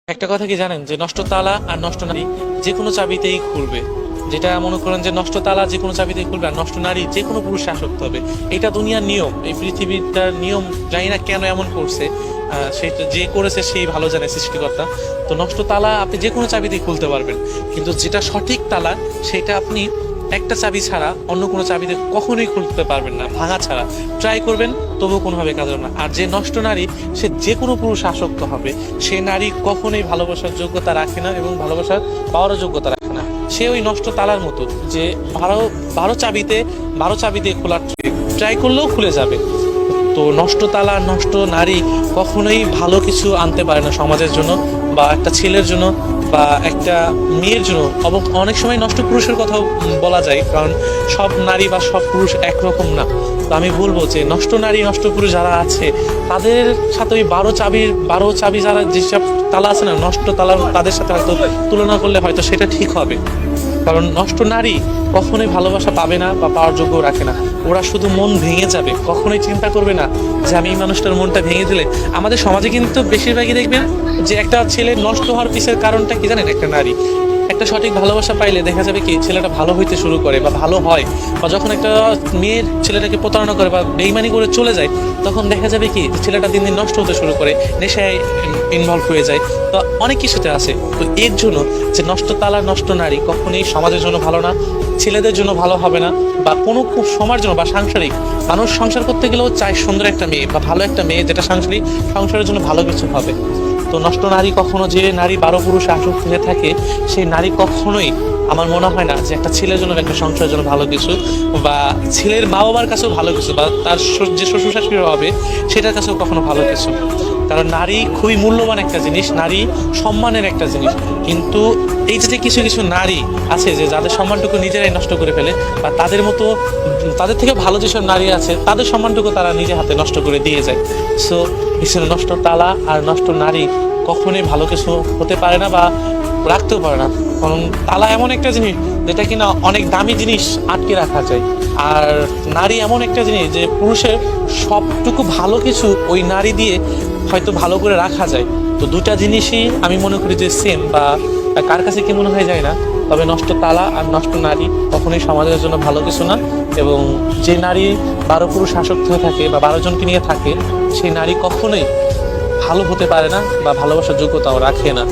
একটা কথা কি জানেন যে নষ্ট তালা আর নষ্ট নারী যে কোনো চাবিতেই খুলবে। যেটা মনে করেন যে নষ্ট তালা যে কোনো চাবিতেই খুলবে আর নষ্ট নারী যে কোনো পুরুষে আসক্ত হবে। এটা দুনিয়ার নিয়ম, এই পৃথিবীটার নিয়ম। জানি না কেন এমন করছে, সেটা যে করেছে সেই ভালো জানে, সৃষ্টিকর্তা। তো নষ্ট তালা আপনি যে কোনো চাবিতেই খুলতে পারবেন, কিন্তু যেটা সঠিক তালা সেটা আপনি একটা চাবি ছাড়া অন্য কোনো চাবিতে কখনোই খুলতে পারবেন না, ভাঙা ছাড়া। ট্রাই করবেন তবুও কোনোভাবে কাজ হবে না। আর যে নষ্ট নারী, সে যে কোনো পুরুষ আসক্ত হবে। সে নারী কখনোই ভালোবাসার যোগ্যতা রাখে না এবং ভালোবাসার পাওয়ারও যোগ্যতা রাখে না। সে ওই নষ্ট তালার মতো, যে বারো বারো চাবি দিয়ে খোলার ট্রাই করলেও খুলে যাবে। তো নষ্ট তালা, নষ্ট নারী কখনোই ভালো কিছু আনতে পারে না সমাজের জন্য, বা একটা ছেলের জন্য, বা একটা মেয়ের জন্য। অনেক সময় নষ্ট পুরুষের কথাও বলা যায়, কারণ সব নারী বা সব পুরুষ একরকম না। তো আমি বলবো যে নষ্ট নারী, নষ্ট পুরুষ যারা আছে তাদের সাথে ওই বারো চাবি যারা যেসব তালা আছে না, নষ্ট তালা, তাদের সাথে হয়তো তুলনা করলে হয়তো সেটা ঠিক হবে। কারণ নষ্ট নারী কখনোই ভালোবাসা পাবে না বা পাওয়ার যোগ্য রাখে না। ওরা শুধু মন ভেঙে যাবে, কখনোই চিন্তা করবে না যে আমি এই মানুষটার মনটা ভেঙে দিলে। আমাদের সমাজে কিন্তু বেশিরভাগই দেখবেন যে একটা ছেলে নষ্ট হওয়ার পিছের কারণটা কি জানেন, একটা নারী। একটা সঠিক ভালোবাসা পাইলে দেখা যাবে কি ছেলেটা ভালো হইতে শুরু করে বা ভালো হয়, বা যখন একটা মেয়ের ছেলেটাকে প্রতারণা করে বা বেইমানি করে চলে যায়, তখন দেখা যাবে কি ছেলেটা দিন দিন নষ্ট হতে শুরু করে, নেশায় ইনভলভ হয়ে যায়। তো অনেক কিছুতে আছে। তো এর জন্য যে নষ্ট তালা, নষ্ট নারী কখনোই সমাজের জন্য ভালো না, ছেলেদের জন্য ভালো হবে না, বা কোনো খুব সমাজ জন্য বা সাংসারিক মানুষ সংসার করতে গেলেও চায় সুন্দর একটা মেয়ে বা ভালো একটা মেয়ে, যেটা সাংসারিক সংসারের জন্য ভালো কিছু হবে। তো নষ্ট নারী কখনো, যে নারী বারো পুরুষে আসক্ত হয়ে থাকে, সেই নারী কখনোই আমার মনে হয় না যে একটা ছেলের জন্য, একটা সংসারের জন্য ভালো কিছু, বা ছেলের মা বাবার কাছেও ভালো কিছু, বা তার যে শ্বশুর শাশুড়ি হবে সেটার কাছেও কখনো ভালো কিছু। কারণ নারী খুবই মূল্যবান একটা জিনিস, নারী সম্মানের একটা জিনিস। কিন্তু এই যে কিছু কিছু নারী আছে যে যাদের সম্মানটুকু নিজেরাই নষ্ট করে ফেলে, বা তাদের মতো তাদের থেকে ভালো যেসব নারী আছে তাদের সম্মানটুকু তারা নিজে হাতে নষ্ট করে দিয়ে যায়। সো এখানে নষ্ট তালা আর নষ্ট নারী কখনোই ভালো কিছু হতে পারে না বা রাখতেও পারে না। কারণ তালা এমন একটা জিনিস যেটা কিনা অনেক দামি জিনিস আটকে রাখা যায়, আর নারী এমন একটা জিনিস যে পুরুষের সবটুকু ভালো কিছু ওই নারী দিয়ে হয়তো ভালো করে রাখা যায়। তো দুটা জিনিসই আমি মনে করি যে সেম, বা কার কাছে কি মনে হয় যায় না। তবে নষ্ট তালা আর নষ্ট নারী কখনোই সমাজের জন্য ভালো কিছু না। এবং যে নারী বারো পুরুষ আসক্ত হয়ে থাকে বা 12 জনকে নিয়ে থাকে, সেই নারী কখনোই ভালো হতে পারে না বা ভালোবাসার যোগ্যতাও রাখে না।